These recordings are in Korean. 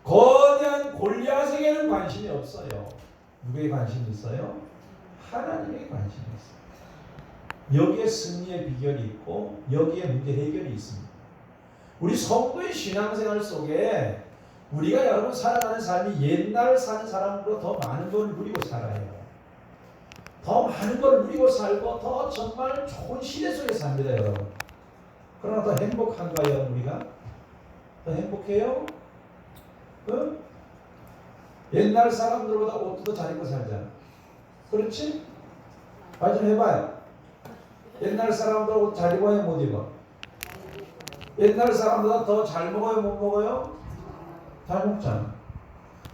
거대한 골리앗에게는 관심이 없어요. 누구에 관심이 있어요? 하나님에게 관심이 있어요. 여기에 승리의 비결이 있고 여기에 문제 해결이 있습니다. 우리 성도의 신앙생활 속에 우리가 여러분 살아가는 삶이 옛날 사는 사람보다 더 많은 걸 누리고 살아요. 더 많은 걸 누리고 살고 더 정말 좋은 시대 속에 삽니다, 여러분. 그러나 더 행복한가요, 우리가? 더 행복해요? 응? 옛날 사람들보다 옷도 더 잘 입고 살잖아. 그렇지? 말 좀 해봐요. 옛날 사람들 옷 잘 입어요, 못 입어? 옛날 사람보다 더 잘 먹어요, 못 먹어요? 잘 먹잖아.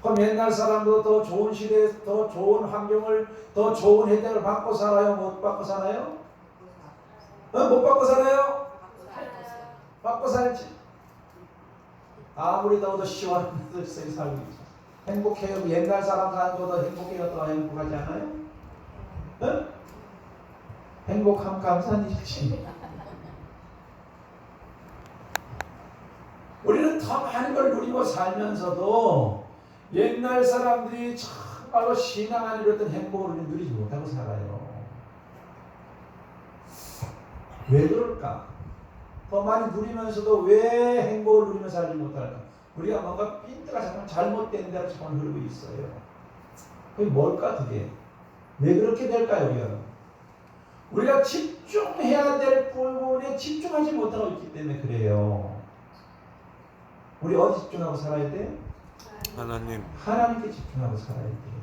그럼 옛날 사람도 더 좋은 시대에 더 좋은 환경을 더 좋은 혜택을 받고 살아요? 못 받고 살아요? 못 받고 살아요? 받고 살지. 아무리 더워도 시원한 데서 살고 있죠. 행복해요. 옛날 사람 사는 것보다 행복해요. 더 행복하지 않아요? 응? 행복함 감사한 일이지. 우리는 더 많은 걸 누리고 살면서도 옛날 사람들이 정말로 신앙 안에 이뤘던 행복을 우리는 누리지 못하고 살아요. 왜 그럴까? 더 많이 누리면서도 왜 행복을 누리며 살지 못할까? 우리가 뭔가 핀트가 잠깐 잘못된 대로 잠깐 흐르고 있어요. 그게 뭘까 그게? 왜 그렇게 될까요? 우리가 집중해야 될 부분에 집중하지 못하고 있기 때문에 그래요. 우리 어디 집중하고 살아야 돼? 하나님. 하나님께 집중하고 살아야 돼요.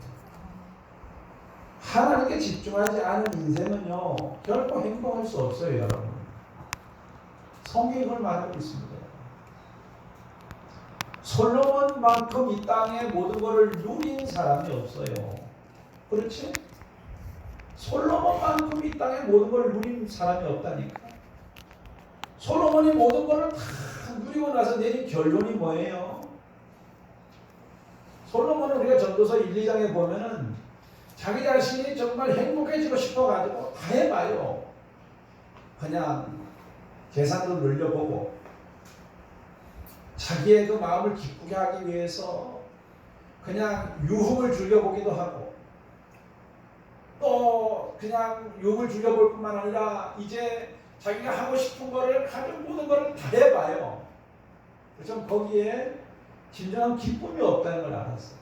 하나님께 집중하지 않은 인생은요 결코 행복할 수 없어요, 여러분. 성경이 그걸 말하고 있습니다. 솔로몬만큼 이 땅의 모든 것을 누린 사람이 없어요. 그렇지? 솔로몬만큼 이 땅의 모든 것을 누린 사람이 없다니까. 솔로몬이 모든 것을 다 누리고 나서 내린 결론이 뭐예요? 솔로몬은 우리가 전도서 1, 2장에 보면은 자기 자신이 정말 행복해지고 싶어가지고 다 해봐요. 그냥 재산도 늘려보고 자기의 그 마음을 기쁘게 하기 위해서 그냥 유흥을 즐겨보기도 하고 또 그냥 유흥을 즐겨볼 뿐만 아니라 이제 자기가 하고 싶은 거를 하는 모든 거를 다 해봐요. 그래서 거기에 진정한 기쁨이 없다는 걸 알았어요.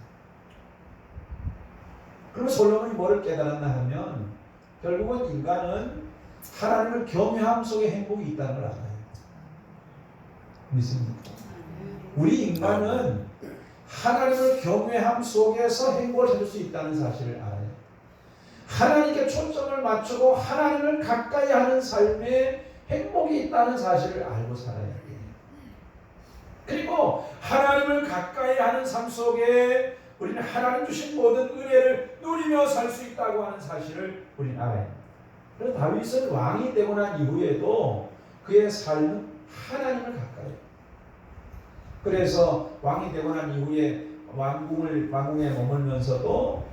그럼 솔로몬이 뭐를 깨달았나 하면 결국은 인간은 하나님을 경외함 속에 행복이 있다는 걸 알아요. 믿습니까? 우리 인간은 하나님을 경외함 속에서 행복을 찾을 수 있다는 사실을 알아요. 하나님께 초점을 맞추고 하나님을 가까이 하는 삶에 행복이 있다는 사실을 알고 살아야 돼요. 그리고 하나님을 가까이 하는 삶 속에 우리는 하나님 주신 모든 은혜를 누리며 살 수 있다고 하는 사실을 우리는 알아요. 그래서 다윗은 왕이 되고 난 이후에도 그의 삶은 하나님을 가까이 해요. 그래서 왕이 되고 난 이후에 왕궁에 머물면서도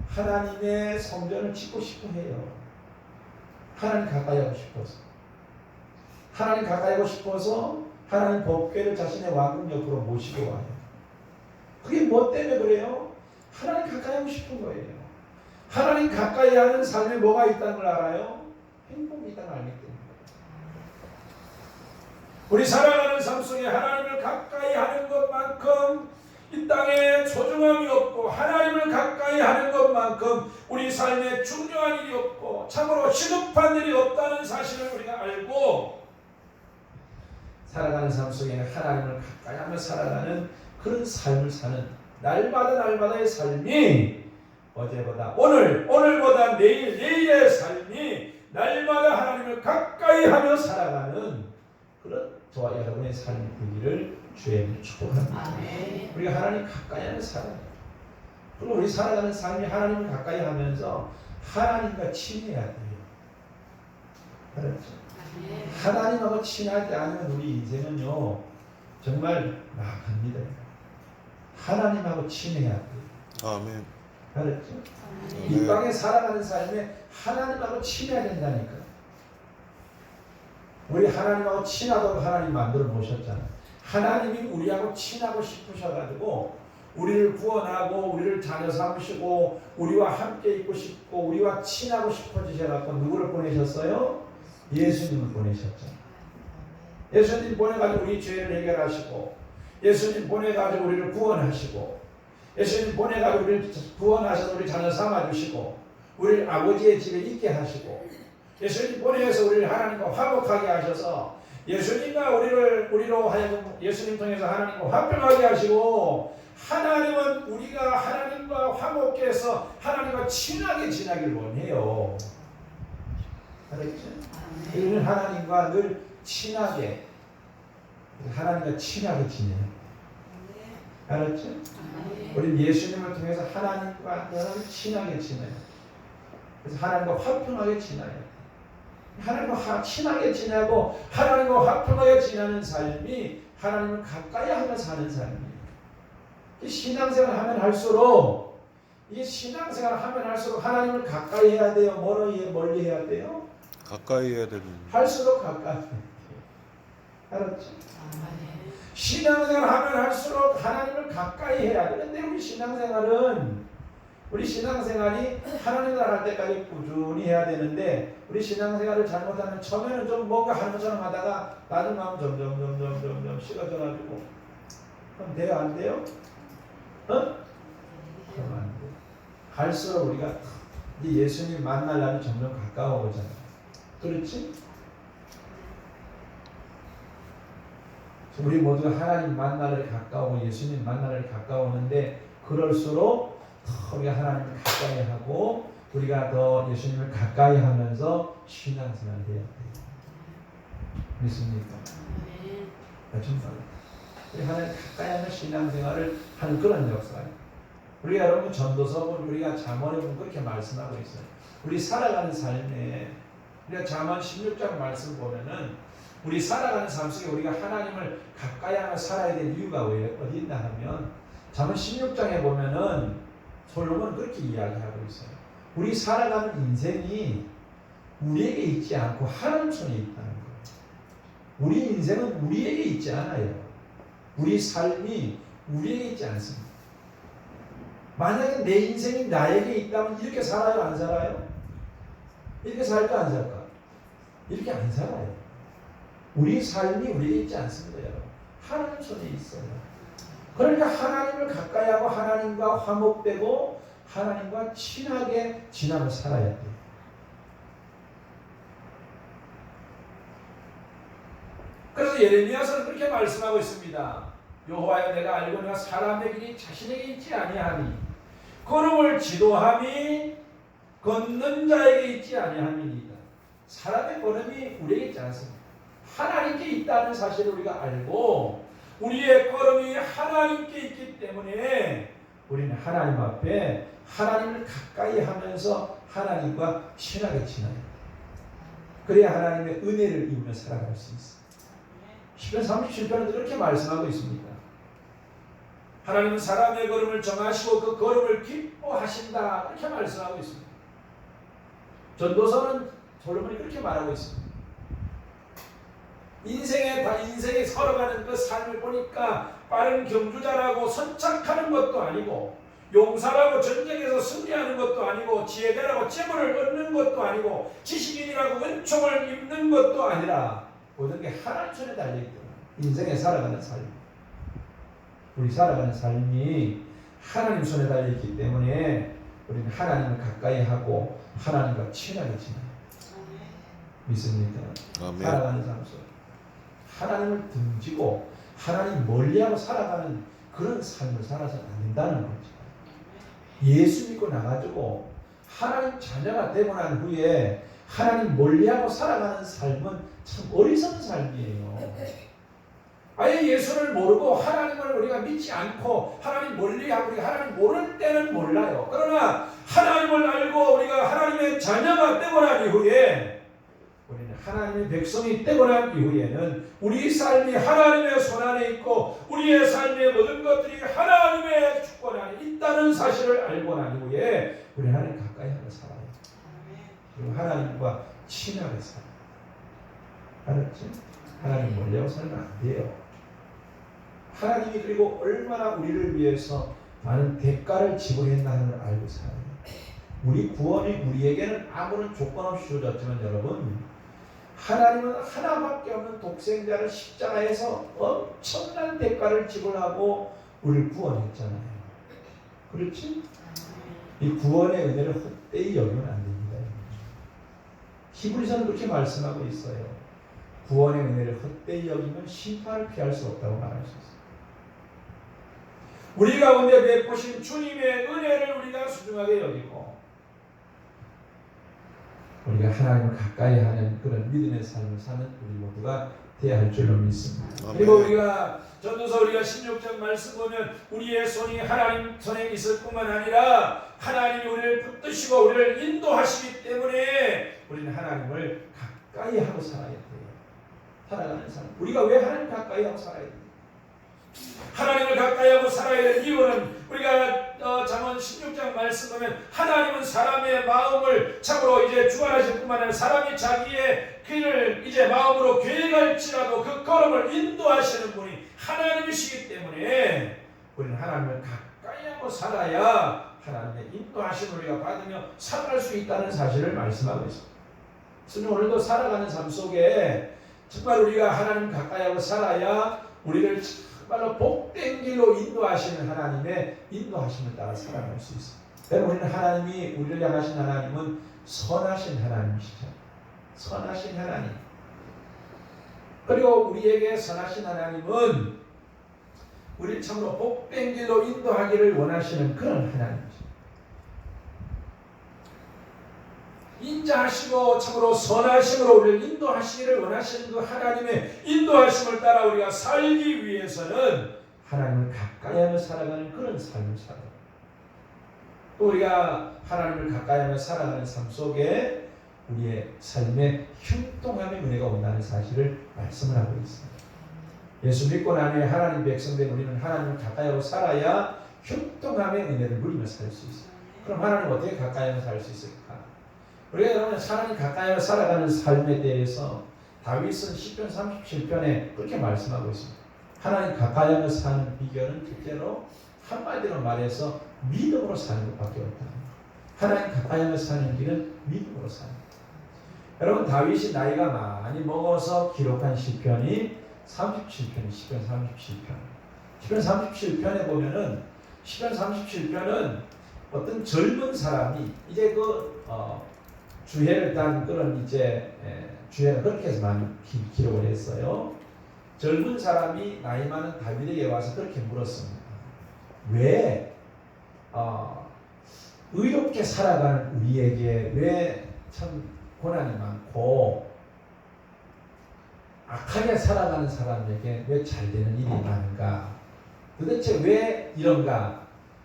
하나님의 성전을 짓고 싶어 해요. 하나님 가까이 하고 싶어서. 하나님 가까이 하고 싶어서 하나님 법궤를 자신의 왕궁 옆으로 모시고 와요. 그게 뭐 때문에 그래요? 하나님 가까이 하고 싶은 거예요. 하나님 가까이 하는 삶에 뭐가 있다는 걸 알아요? 행복이 있다는 걸 알기 때문에. 우리 살아가는 삶 속에 하나님을 가까이 하는 것만큼 이 땅에 소중함이 없고 하나님을 가까이 하는 것만큼 우리 삶에 중요한 일이 없고 참으로 시급한 일이 없다는 사실을 우리가 알고 살아가는 삶 속에는 하나님을 가까이 하며 살아가는 그런 삶을 사는 날마다의 삶이 어제보다 오늘보다 내일의 삶이 날마다 하나님을 가까이 하며 살아가는 그런 저와 여러분의 삶이 되기를 주의 이름으로 축복합니다. 우리가 하나님 가까이 하며 살아요. 그리고 우리 살아가는 삶이 하나님을 가까이 하면서 하나님과 친해야 돼요. 알았죠? 하나님하고 친하지 않으면 우리 인생은요 정말 막합니다. 하나님하고 친해야 돼요. 아멘. 알았죠? 이 땅에 살아가는 삶에 하나님하고 친해야 된다니까. 우리 하나님하고 친하도록 하나님 만들어 놓으셨잖아요. 하나님이 우리하고 친하고 싶으셔가지고 우리를 구원하고 우리를 자녀 삼으시고 우리와 함께 있고 싶고 우리와 친하고 싶어지셔서 누구를 보내셨어요? 예수님을 보내셨죠. 예수님 보내가지고 우리 죄를 해결하시고 예수님 보내가지고 우리를 구원하시고 예수님 보내가지고 우리를 구원하셔서 우리 자녀 삼아주시고 우리를 아버지의 집에 있게 하시고 예수님 보내서 우리를 하나님과 화목하게 하셔서 예수님과 우리로 하여금 예수님 통해서 하나님과 화평하게 하시고 하나님은 우리가 하나님과 화목해서 하나님과 친하게 지나길 원해요. 알았죠? 우리는 하나님과 늘 친하게 하나님과 친하게 지내요. 알았죠? 우리는 예수님을 통해서 하나님과 친하게 지내요. 그래서 하나님과 화평하게 지나요. 하나님과 친하게 지내고 하나님과 화평하게 지내는 삶이 하나님을 가까이 하며 사는 삶이에요. 신앙생활 하면 할수록 이 신앙생활 하면 할수록 하나님을 가까이 해야 돼요. 멀리 해야 돼요? 가까이 해야 되는. 할수록 가까이 해야 돼요. 알았죠? 신앙생활 하면 할수록 하나님을 가까이 해야 돼. 그런데 우리 신앙생활이 하나님 나라 할 때까지 꾸준히 해야 되는데 우리 신앙생활을 잘못하면 처음에는 좀 뭔가 하는 것처럼 하다가 나중에 하면 점점 식어져가지고 그럼 돼요? 안 돼요? 그럼 안 돼. 갈수록 우리가 이제 예수님 만날 날이 점점 가까워오잖아. 그렇지? 우리 모두가 하나님 만나를 가까우고 예수님 만나를 가까우는데 그럴수록 더 우리가 하나님을 가까이 하고 우리가 더 예수님을 가까이 하면서 신앙생활을 해야 돼요. 믿습니까? 정말 우리 하나님 가까이 하는 신앙생활을 하는 그런 역사예요. 우리가 여러분 전도서 보면 우리가 잠언에 보면 그렇게 말씀하고 있어요. 우리 살아가는 삶에 우리가 잠언 16장 말씀 보면은 우리 살아가는 삶 속에 우리가 하나님을 가까이 하며 살아야 될 이유가 어디 있나 하면 잠언 16장에 보면은 솔로몬은 그렇게 이야기하고 있어요. 우리 살아가는 인생이 우리에게 있지 않고 하나님 손에 있다는 거예요. 우리 인생은 우리에게 있지 않아요. 우리 삶이 우리에게 있지 않습니다. 만약에 내 인생이 나에게 있다면 이렇게 살아요? 안 살아요? 이렇게 살까 안 살까? 이렇게 안 살아요. 우리 삶이 우리에게 있지 않습니다. 여러분. 하나님 손에 있어요. 그러니까 하나님을 가까이 하고 하나님과 화목되고 하나님과 친하게 지나며 살아야 돼요. 그래서 예레미야서는 그렇게 말씀하고 있습니다. 여호와여 내가 알거니와 사람의 길이 자신에게 있지 아니하니 걸음을 지도함이 걷는 자에게 있지 아니함이니이다. 사람의 걸음이 우리에게 있지 않습니다. 하나님께 있다는 사실을 우리가 알고 우리의 걸음이 하나님께 있기 때문에 우리는 하나님 앞에 하나님을 가까이 하면서 하나님과 친하게 지나야 돼요. 그래야 하나님의 은혜를 입으며 살아갈 수 있어요. 시편 37편은 그렇게 말씀하고 있습니다. 하나님은 사람의 걸음을 정하시고 그 걸음을 기뻐하신다. 그렇게 말씀하고 있습니다. 전도서는 솔로몬이 그렇게 말하고 있습니다. 인생에 걸어가는 그 삶을 보니까 빠른 경주자라고 선착하는 것도 아니고 용사라고 전쟁에서 승리하는 것도 아니고 지혜자라고 재물을 얻는 것도 아니고 지식인이라고 은총을 입는 것도 아니라 모든 게 하나님 손에 달려있다. 인생에 살아가는 삶, 우리 살아가는 삶이 하나님 손에 달려있기 때문에 우리는 하나님을 가까이 하고 하나님과 친하게 지나요. 믿습니까? 아멘. 살아가는 삶 속에 하나님을 등지고 하나님 멀리하고 살아가는 그런 삶을 살아서는 안 된다는 거죠. 예수 믿고 나가지고 하나님 자녀가 되고 난 후에 하나님 멀리하고 살아가는 삶은 참 어리석은 삶이에요. 아예 예수를 모르고 하나님을 우리가 믿지 않고 하나님 멀리하고 우리가 하나님 모를 때는 몰라요. 그러나 하나님을 알고 우리가 하나님의 자녀가 되고 난 이후에 우리는 하나님의 백성이 되고 난 이후에는 우리 삶이 하나님의 손 안에 있고 우리의 삶의 모든 것들이 하나님의 주권 안에 있다는 사실을 알고 난 이후에 우리는 하나님 가까이 하며 살아요. 그리고 하나님과 친하게 살아요. 알았지? 하나님 멀리하고 살면 안 돼요. 하나님이 그리고 얼마나 우리를 위해서 많은 대가를 지불했다는 걸 알고 살아요. 우리 구원이 우리에게는 아무런 조건 없이 주어졌지만 여러분, 하나님은 하나밖에 없는 독생자를 십자가에서 엄청난 대가를 지불하고 우리를 구원했잖아요. 그렇지? 이 구원의 은혜를 헛되이 여기면 안 됩니다. 히브리서는 그렇게 말씀하고 있어요. 구원의 은혜를 헛되이 여기면 심판을 피할 수 없다고 말할 수 있어요. 우리 가운데 베푸신 주님의 은혜를 우리가 소중하게 여기고 우리가 하나님을 가까이 하는 그런 믿음의 삶을 사는 우리 모두가 되어야 할 줄로 믿습니다. 아멘. 그리고 우리가 전도서 우리가 16장 말씀 보면 우리의 손이 하나님 손에 있을 뿐만 아니라 하나님이 우리를 붙드시고 우리를 인도하시기 때문에 우리는 하나님을 가까이 하고 살아야 돼요. 살아가는 삶. 우리가 왜 하나님 가까이 하고 살아야 돼요? 하나님을 가까이 하고 살아야 될 이유는 우리가 잠언 16장 말씀 보면 하나님은 사람의 마음을 참으로 이제 주관하실 뿐만 아니라 사람이 자기의 길을 이제 마음으로 계획할지라도 그 걸음을 인도하시는 분이 하나님이시기 때문에 우리는 하나님을 가까이 하고 살아야 하나님의 인도하신 우리가 받으며 살아갈 수 있다는 사실을 말씀하고 있습니다. 그래서 오늘도 살아가는 삶 속에 정말 우리가 하나님 가까이 하고 살아야 우리를 정말로 복된 길로 인도하시는 하나님의 인도하심을 따라 살아갈 수 있습니다. 여러분, 우리는 하나님이 우리를 향하신 하나님은 선하신 하나님이시죠. 선하신 하나님. 그리고 우리에게 선하신 하나님은 우리를 참으로 복된 길로 인도하기를 원하시는 그런 하나님이시죠. 인자하시고 참으로 선하심으로 우리를 인도하시기를 원하시는 그 하나님의 인도하심을 따라 우리가 살기 위해서는 하나님을 가까이 하며 살아가는 그런 삶을 살아요. 또 우리가 하나님을 가까이 하며 살아가는 삶 속에 우리의 삶에 흉통함의 은혜가 온다는 사실을 말씀을 하고 있습니다. 예수 믿고 나니 하나님 백성된 우리는 하나님을 가까이 하고 살아야 흉통함의 은혜를 누리며 살 수 있어요. 그럼 하나님 어떻게 가까이 하며 살 수 있을까? 우리가 여러분 하나님 가까이 살아가는 삶에 대해서 다윗은 시편 37편에 그렇게 말씀하고 있습니다. 하나님 가까이 하며 사는 비결은 실제로 한마디로 말해서 믿음으로 사는 것밖에 없다. 하나님 가까이 하며 사는 길은 믿음으로 사는 것. 여러분 다윗이 나이가 많이 먹어서 기록한 시편이 37편이 시편 37편. 시편 37편에 보면은 시편 37편은 어떤 젊은 사람이 이제 주해를 딴 그런 이제 주해는 그렇게 해서 많이 기록을 했어요. 젊은 사람이 나이 많은 다윗에게 와서 그렇게 물었습니다. 왜 의롭게 살아가는 우리에게 왜 참 고난이 많고 악하게 살아가는 사람에게 왜 잘 되는 일이 많은가? 도대체 왜 이런가?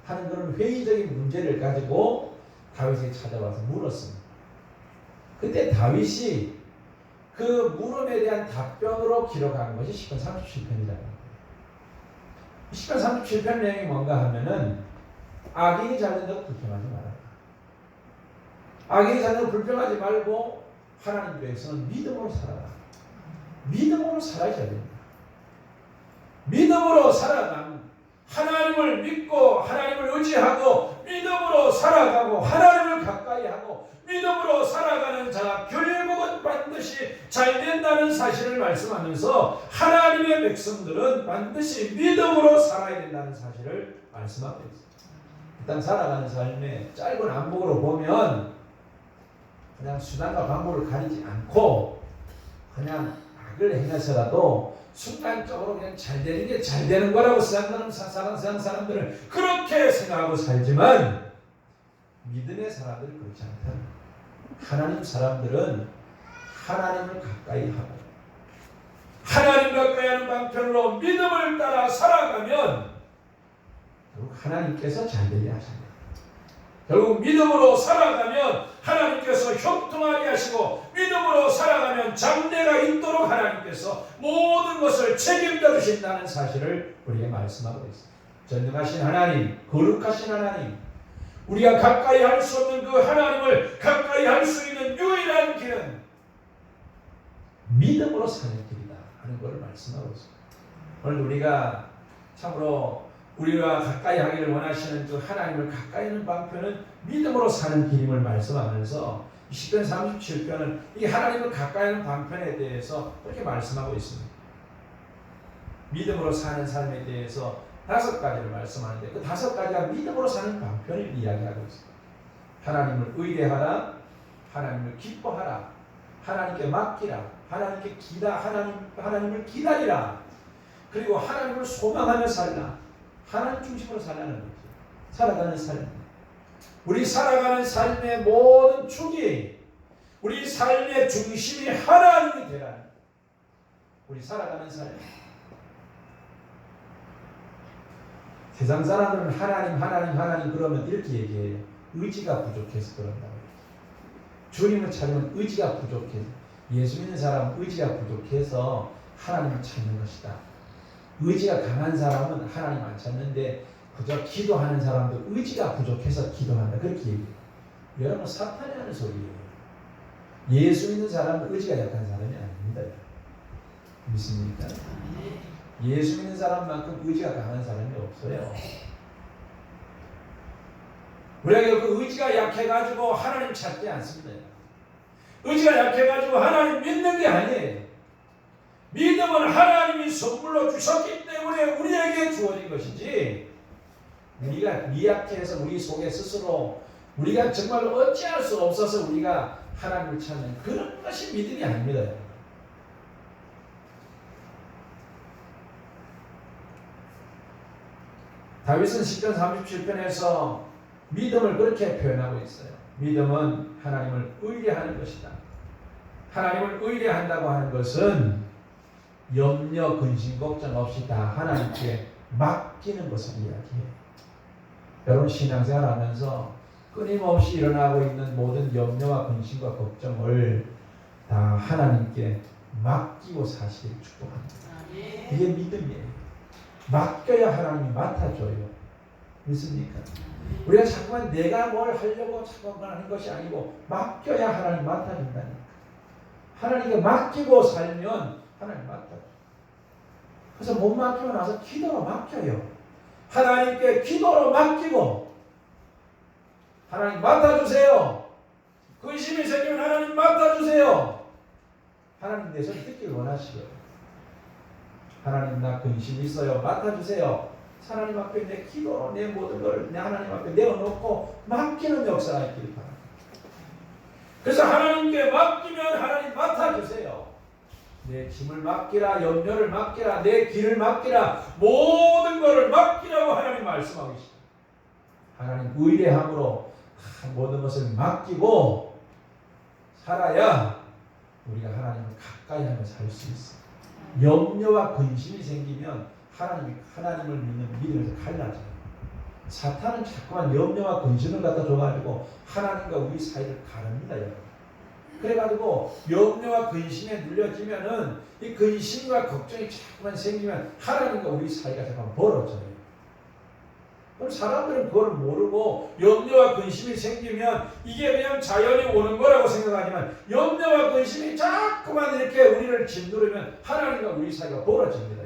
하는 그런 회의적인 문제를 가지고 다윗에게 찾아와서 물었습니다. 그때 다윗이 그 물음에 대한 답변으로 기록한 것이 시편 37편이라는 거예요. 시편 37편 내용이 뭔가 하면은 악인이 잘 된다고 불평하지 말아라. 악인이 잘 된다고 불평하지 말고 하나님 백성은 믿음으로 살아라. 믿음으로 살아야 됩니다. 믿음으로 살아가면 하나님을 믿고 하나님을 의지하고 믿음으로 살아가고 하나님을 가까이 하고 믿음으로 살아가는 자가 결국은 반드시 잘 된다는 사실을 말씀하면서 하나님의 백성들은 반드시 믿음으로 살아야 된다는 사실을 말씀하고 있습니다. 일단 살아가는 삶의 짧은 안목으로 보면 그냥 수단과 방법을 가리지 않고 그냥 악을 행해서라도 순간적으로 그냥 잘 되는 게 잘 되는 거라고 생각하는 사람들은 그렇게 생각하고 살지만 믿음의 사람들은 그렇지 않다. 하나님 사람들은 하나님을 가까이 하고 하나님 가까이 하는 방편으로 믿음을 따라 살아가면 결국 하나님께서 잘 되게 하십니다. 결국 믿음으로 살아가면 하나님께서 형통하게 하시고 믿음으로 살아가면 장래가 있도록 하나님께서 모든 것을 책임져 주신다는 사실을 우리에게 말씀하고 있습니다. 전능하신 하나님, 거룩하신 하나님, 우리가 가까이 할 수 없는 그 하나님을 가까이 할 수 있는 유일한 길은 믿음으로 사는 길이다 하는 것을 말씀하고 있습니다. 오늘 우리가 참으로 우리와 가까이 하기를 원하시는 그 하나님을 가까이 하는 방편은 믿음으로 사는 길임을 말씀하면서 10편 37편은 이 하나님을 가까이 하는 방편에 대해서 그렇게 말씀하고 있습니다. 믿음으로 사는 삶에 대해서 5가지를 말씀하는데 그 5가지가 믿음으로 사는 방편을 이야기하고 있습니다. 하나님을 의뢰하라, 하나님을 기뻐하라, 하나님께 맡기라, 하나님을 기다리라, 그리고 하나님을 소망하며 살라. 하나님 중심으로 살라는 거죠. 살아가는 삶. 우리 살아가는 삶의 모든 축이, 우리 삶의 중심이 하나님이 되라는 거예요. 우리 살아가는 삶. 세상 사람들은 하나님 그러면 이렇게 얘기해요. 의지가 부족해서 그런다고. 주님을 찾으면 의지가 부족해서. 예수 믿는 사람은 의지가 부족해서 하나님을 찾는 것이다. 의지가 강한 사람은 하나님 안 찾는데 그저 기도하는 사람도 의지가 부족해서 기도한다. 그렇게 얘기해요. 여러분 사탄이 하는 소리예요. 예수 믿는 사람은 의지가 약한 사람이 아닙니다. 믿습니까? 예수 믿는 사람만큼 의지가 강한 사람이 없어요. 우리가 그 의지가 약해가지고 하나님 찾지 않습니다. 의지가 약해가지고 하나님 믿는 게 아니에요. 믿음은 하나님이 선물로 주셨기 때문에 우리에게 주어진 것이지, 우리가 미약해서 우리 속에 스스로 우리가 정말로 어찌할 수 없어서 우리가 하나님을 찾는 그런 것이 믿음이 아닙니다. 다윗은 시편 37편에서 믿음을 그렇게 표현하고 있어요. 믿음은 하나님을 의뢰하는 것이다. 하나님을 의뢰한다고 하는 것은 염려, 근심, 걱정 없이 다 하나님께 맡기는 것을 이야기해요. 여러분 신앙생활 하면서 끊임없이 일어나고 있는 모든 염려와 근심과 걱정을 다 하나님께 맡기고 사시기를 축복합니다. 이게 믿음이에요. 맡겨야 하나님이 맡아줘요. 믿습니까? 우리가 자꾸만 내가 뭘 하려고 자꾸만 하는 것이 아니고 맡겨야 하나님 맡아준다니까. 하나님께 맡기고 살면 하나님 맡아줘. 그래서 못 맡기고 나서 기도로 맡겨요. 하나님께 기도로 맡기고 하나님 맡아주세요. 근심이 생기면 하나님 맡아주세요. 하나님 내 소리 듣기를 원하시고요. 하나님 나 근심이 있어요. 맡아주세요. 하나님 앞에 내 기도로 내 모든 걸 내 하나님 앞에 내어놓고 맡기는 역사가 있기를 바랍니다. 그래서 하나님께 맡기면 하나님 맡아주세요. 내 짐을 맡기라, 염려를 맡기라, 내 길을 맡기라, 모든 것을 맡기라고 하나님 말씀하고 계십니다. 하나님 의뢰함으로 모든 것을 맡기고 살아야 우리가 하나님을 가까이 하며 살 수 있어요. 염려와 근심이 생기면 하나님을 믿는 믿음에서 갈라져요. 사탄은 자꾸만 염려와 근심을 갖다 줘가지고 하나님과 우리 사이를 가릅니다. 여러분. 그래가지고 염려와 근심에 눌려지면은 이 근심과 걱정이 자꾸만 생기면 하나님과 우리 사이가 자꾸만 벌어져요. 그럼 사람들은 그걸 모르고 염려와 근심이 생기면 이게 그냥 자연히 오는 거라고 생각하지만 염려와 근심이 자꾸만 이렇게 우리를 짓누르면 하나님과 우리 사이가 벌어집니다.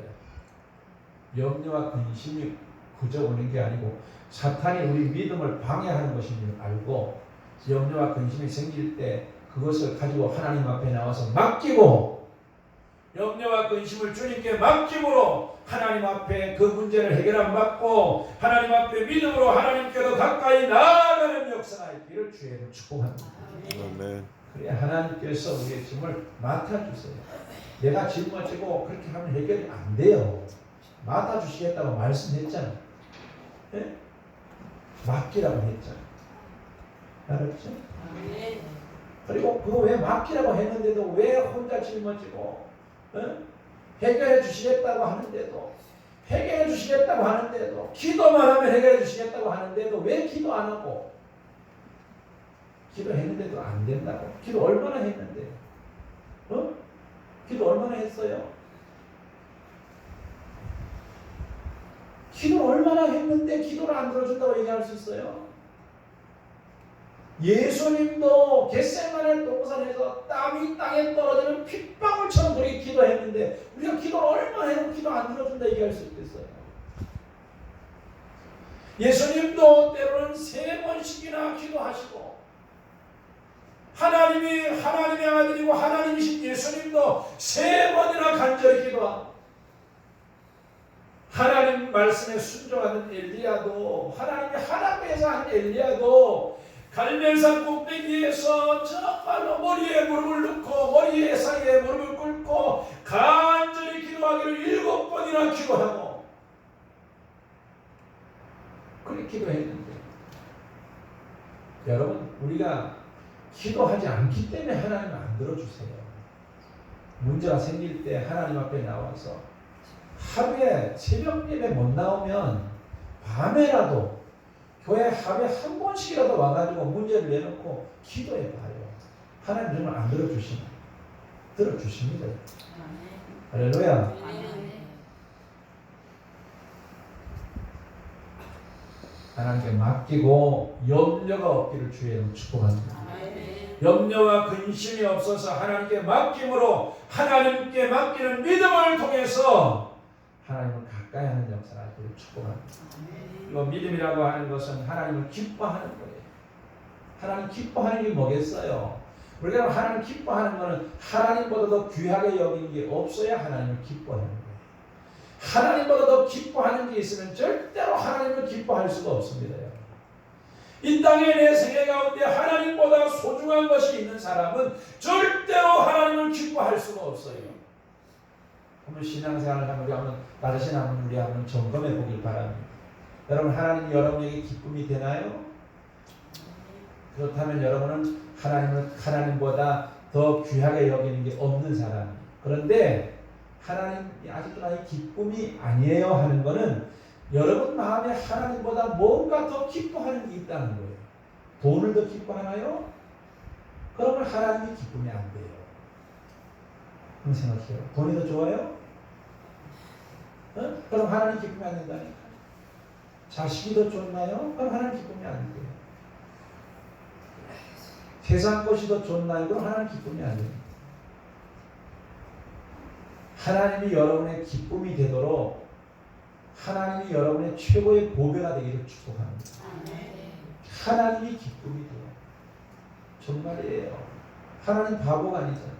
염려와 근심이 그저 오는 게 아니고 사탄이 우리 믿음을 방해하는 것인 줄 알고 염려와 근심이 생길 때 그것을 가지고 하나님 앞에 나와서 맡기고 염려와 근심을 주님께 맡김으로 하나님 앞에 그 문제를 해결함 받고 하나님 앞에 믿음으로 하나님께로 가까이 나아가는 역사가 있기를 주의 축복합니다. 아멘. 그래 하나님께서 우리의 짐을 맡아주세요. 내가 짊어지고 그렇게 하면 해결이 안 돼요. 맡아주시겠다고 말씀했잖아. 네? 맡기라고 했잖아. 알았죠? 그리고 그거 왜 맡기라고 했는데도 왜 혼자 짊어지고 해결해 주시겠다고 하는데도 해결해 주시겠다고 하는데도 기도만 하면 해결해 주시겠다고 하는데도 왜 기도 안 하고 기도했는데도 안 된다고. 기도 얼마나 했는데 기도 얼마나 했어요? 기도 얼마나 했는데 기도를 안 들어준다고 얘기할 수 있어요? 예수님도 겟세마네 동산에서 땀이 땅에 떨어지는 핏방울처럼 그렇게 기도했는데 우리가 기도를 얼마나 해도 기도 안 들어준다 얘기할 수 있겠어요? 예수님도 때로는 3번씩이나 기도하시고 하나님이 하나님의 아들이고 하나님이신 예수님도 3번이나 간절히 기도하고 하나님 말씀에 순종하는 엘리야도 하나님의 하나님에서 한 엘리야도 갈멜산 꼭대기에서 정말로 머리에 무릎을 넣고 머리에 사이에 무릎을 꿇고 간절히 기도하기를 7번이나 기도하고 그렇게 기도했는데 여러분 우리가 기도하지 않기 때문에 하나님은 안 들어주세요. 문제가 생길 때 하나님 앞에 나와서 하루에 새벽 예배 못 나오면 밤에라도 교회 하루에 한 번씩이라도 와가지고 문제를 내놓고 기도해봐요. 하나님 정말 안 들어주시나? 들어주십니다. 할렐루야. 하나님께 맡기고 염려가 없기를 주의 이름으로 축복합니다. 염려와 근심이 없어서 하나님께 맡김으로 하나님께 맡기는 믿음을 통해서 하나님을 가까이 하는 역사를 하기를 축복합니다. 이거 믿음이라고 하는 것은 하나님을 기뻐하는 거예요. 하나님 기뻐하는 게 뭐겠어요? 우리가 하나님 기뻐하는 것은 하나님보다 더 귀하게 여기는 게 없어야 하나님을 기뻐하는 거예요. 하나님보다 더 기뻐하는 게 있으면 절대로 하나님을 기뻐할 수가 없습니다. 이 땅의 내 생애 가운데 하나님보다 소중한 것이 있는 사람은 절대로 하나님을 기뻐할 수가 없어요. 한번 신앙생활을 하면 우리 한번 나 자신 한번 우리 한번 점검해 보길 바랍니다. 여러분 하나님이 여러분에게 기쁨이 되나요? 그렇다면 여러분은 하나님보다 더 귀하게 여기는 게 없는 사람. 그런데 하나님이 아직도 나의 기쁨이 아니에요 하는 것은 여러분 마음에 하나님보다 뭔가 더 기뻐하는 게 있다는 거예요. 돈을 더 기뻐하나요? 그러면 하나님이 기쁨이 안 돼요. 그럼 생각해요. 돈이 더 좋아요? 그럼 하나님 기쁨이 안 된다니까. 자식이 더 좋나요? 그럼 하나님 기쁨이 안 돼요. 세상 것이 더 좋나요? 그럼 하나님 기쁨이 안 돼요. 하나님이 여러분의 기쁨이 되도록 하나님이 여러분의 최고의 보배가 되기를 축복합니다. 하나님이 기쁨이 돼요. 정말이에요. 하나님 바보가 아니잖아요.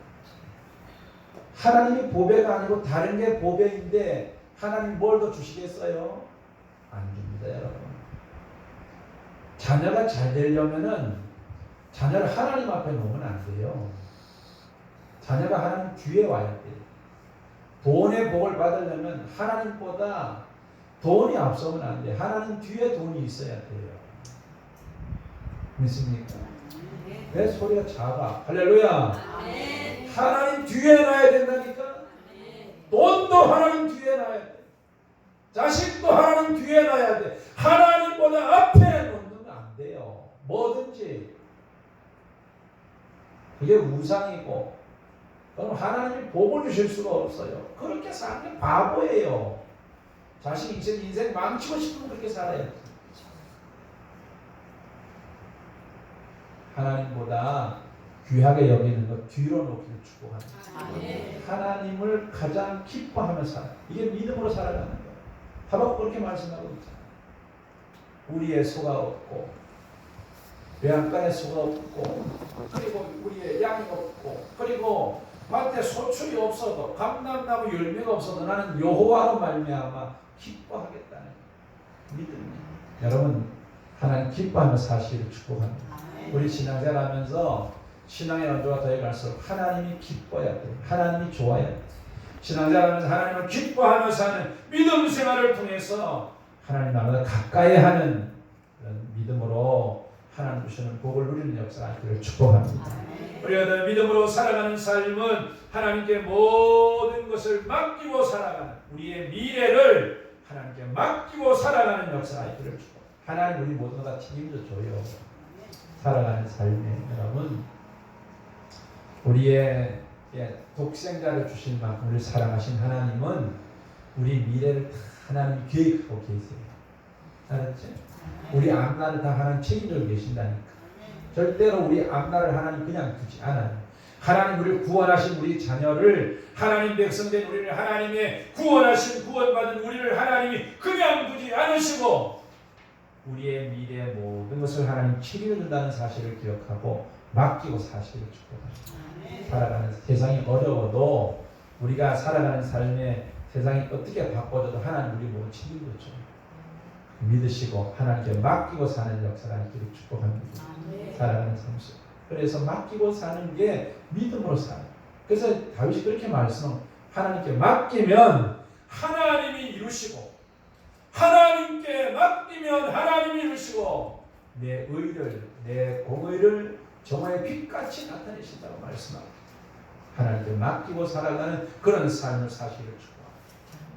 하나님이 보배가 아니고 다른 게 보배인데 하나님 뭘 더 주시겠어요? 안 줍니다, 여러분. 자녀가 잘 되려면은 자녀를 하나님 앞에 놓으면 안 돼요. 자녀가 하나님 뒤에 와야 돼요. 돈의 복을 받으려면 하나님보다 돈이 앞서면 안 돼요. 하나님 뒤에 돈이 있어야 돼요. 믿습니까? 내 소리가 작아. 할렐루야. 하나님 뒤에 놔야 된다니까. 돈도 하나님 뒤에 놔야 돼. 자식도 하나님 뒤에 놔야 돼. 하나님보다 앞에 놓는 거 안 돼요. 뭐든지. 그게 우상이고 그럼 하나님이 복을 주실 수가 없어요. 그렇게 사는 게 바보예요. 자식 인생 망치고 싶으면 그렇게 살아야 돼. 하나님보다 귀하게 여기는 것 뒤로 놓기를 축복합니다. 하나님을 가장 기뻐하며 살아. 이게 믿음으로 살아가는 거예요. 하박국 그렇게 말씀하고 있잖아요. 우리의 소가 없고 외양간에 소가 없고 그리고 우리의 양이 없고 그리고 밭에 소출이 없어도 감람나무 열매가 없어도 나는 여호와로 말미암아 기뻐하겠다는 믿음입니다. 여러분 하나님 기뻐하며 사시기를 축복합니다. 우리 신앙생활하면서 신앙의 연조가 더해갈수록 하나님이 기뻐야 돼요. 하나님이 좋아야 돼요. 신앙생활하면서 하나님을 기뻐하며 사는 믿음 생활을 통해서 하나님 나보다 가까이 하는 그런 믿음으로 하나님 주시는 복을 누리는 역사를 하기를 축복합니다. 우리가 믿음으로 살아가는 삶은 하나님께 모든 것을 맡기고 살아가는 우리의 미래를 하나님께 맡기고 살아가는 역사를 하기를 축복합니다. 하나님 우리 모든 것 다 책임져 줘요. 살아가는 삶에 여러분 우리의 독생자를 주신 만큼 우리를 사랑하신 하나님은 우리 미래를 다 하나님이 계획하고 계세요. 알았지? 우리 앞날을 다 하나님 책임져 계신다니까. 절대로 우리 앞날을 하나님 그냥 두지 않아요. 하나님 우리를 구원하신 우리 자녀를 하나님 백성된 우리를 하나님의 구원하신 구원받은 우리를 하나님이 그냥 두지 않으시고 우리의 미래 모든 것을 하나님 책임진다는 사실을 기억하고 맡기고 사실을 축복합니다. 살아가는 세상이 어려워도 우리가 살아가는 삶에 세상이 어떻게 바꿔져도 하나님 우리 모두 책임졌죠. 믿으시고 하나님께 맡기고 사는 역사가 있기를 축복합니다. 살아가는 삶 속. 그래서 맡기고 사는 게 믿음으로 살아요. 그래서 다윗이 그렇게 말씀합니다. 하나님께 맡기면 하나님이 이루시고 하나님께 맡기면 하나님이 이루시고 내 의를 내 공의를 정화의 빛같이 나타내신다고 말씀합니다. 하나님께 맡기고 살아가는 그런 삶을 사실을 축복합니다.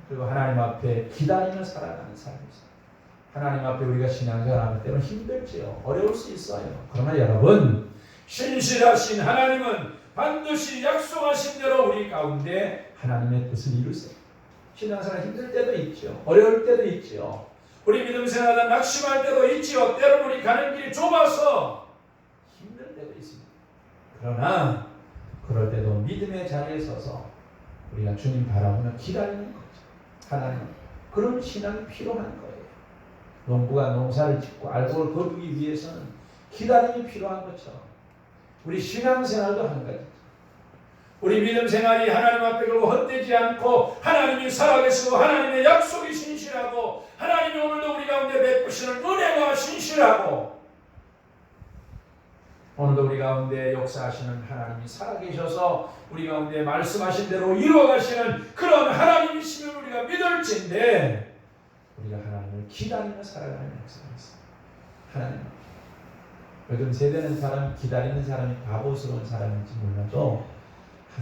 그리고 하나님 앞에 기다리며 살아가는 삶이죠. 하나님 앞에 우리가 신앙생활하는 때는 힘들지요. 어려울 수 있어요. 그러나 여러분 신실하신 하나님은 반드시 약속하신 대로 우리 가운데 하나님의 뜻을 이루세요. 신앙생활 힘들 때도 있죠. 어려울 때도 있죠. 우리 믿음 생활하다 낙심할 때도 있지요. 때로는 우리 가는 길이 좁아서 힘들 때도 있습니다. 그러나 그럴 때도 믿음의 자리에 서서 우리가 주님 바라보며 기다리는 거죠. 하나님 그런 신앙이 필요한 거예요. 농부가 농사를 짓고 알곡을 거두기 위해서는 기다림이 필요한 것처럼 우리 신앙생활도 한 가지. 우리 믿음 생활이 하나님 앞에 걸고 헛되지 않고 하나님이 살아계시고 하나님의 약속이 신실하고 하나님이 오늘도 우리 가운데 베푸시는 은혜가 신실하고 오늘도 우리 가운데 역사하시는 하나님이 살아계셔서 우리 가운데 말씀하신 대로 이루어가시는 그런 하나님이심을 우리가 믿을진데 우리가 하나님을 기다리며 살아가는 역사가 있습니다. 하나님 요즘 세대는 사람 기다리는 사람이 바보스러운 사람인지 몰라도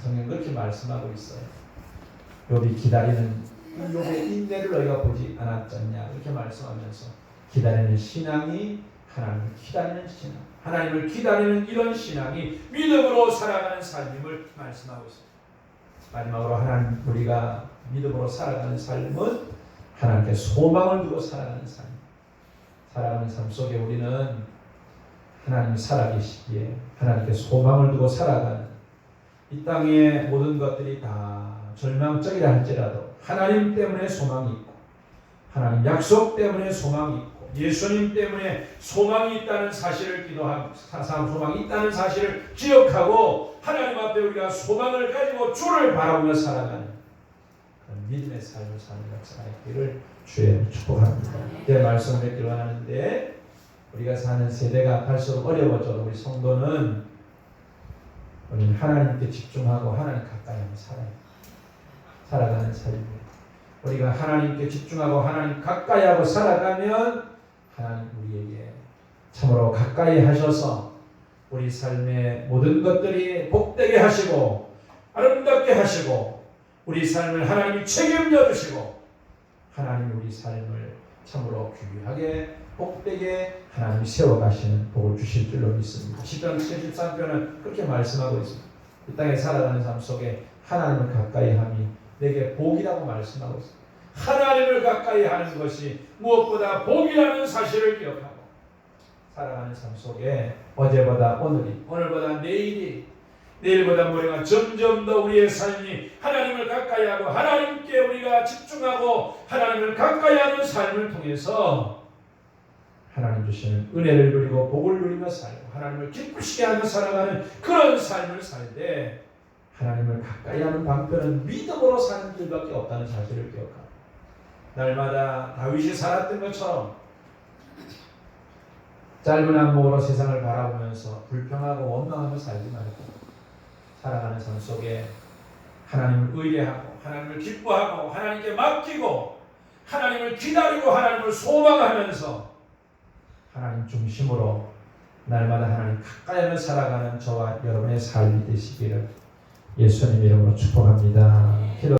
성경 그렇게 말씀하고 있어요. 욥이 기다리는 욥의 인내를 너희가 보지 않았잖냐 이렇게 말씀하면서 기다리는 신앙이 하나님을 기다리는 신앙 하나님을 기다리는 이런 신앙이 믿음으로 살아가는 삶임을 말씀하고 있습니다. 마지막으로 하나님 우리가 믿음으로 살아가는 삶은 하나님께 소망을 두고 살아가는 삶 살아가는 삶 속에 우리는 하나님이 살아계시기에 하나님께 소망을 두고 살아가는 이 땅의 모든 것들이 다 절망적이라 할지라도 하나님 때문에 소망이 있고 하나님 약속 때문에 소망이 있고 예수님 때문에 소망이 있다는 사실을 소망이 있다는 사실을 기억하고 하나님 앞에 우리가 소망을 가지고 주를 바라보며 살아가는 그런 믿음의 삶을 사는 역사가 있기를 주의 축복합니다. 내 말씀 맺기를 원하는데 우리가 사는 세대가 갈수록 어려워져도 우리 성도는 우리는 하나님께 집중하고 하나님 가까이 하며 살아가는 삶입니다. 우리가 하나님께 집중하고 하나님 가까이 하고 살아가면 하나님 우리에게 참으로 가까이 하셔서 우리 삶의 모든 것들이 복되게 하시고 아름답게 하시고 우리 삶을 하나님이 책임져 주시고 하나님이 우리 삶을 참으로 귀하게 복되게 하나님이 세워가시는 복을 주실 줄로 믿습니다. 시편 73편은 그렇게 말씀하고 있습니다. 이 땅에 살아가는 삶 속에 하나님을 가까이 함이 내게 복이라고 말씀하고 있습니다. 하나님을 가까이 하는 것이 무엇보다 복이라는 사실을 기억하고 살아가는 삶 속에 어제보다 오늘이 오늘보다 내일이 내일보다 모레가 점점 더 우리의 삶이 하나님을 가까이 하고 하나님께 우리가 집중하고 하나님을 가까이 하는 삶을 통해서 하나님 주시는 은혜를 누리고 복을 누리며 살고 하나님을 기쁘시게 하며 살아가는 그런 삶을 살 때 하나님을 가까이 하는 방편은 믿음으로 사는 길밖에 없다는 사실을 기억합니다. 날마다 다윗이 살았던 것처럼 짧은 안목으로 세상을 바라보면서 불평하고 원망하며 살지 말고 살아가는 삶 속에 하나님을 의뢰하고 하나님을 기뻐하고 하나님께 맡기고 하나님을 기다리고 하나님을 소망하면서 하나님 중심으로 날마다 하나님 가까이 하며 살아가는 저와 여러분의 삶이 되시기를 예수님 이름으로 축복합니다.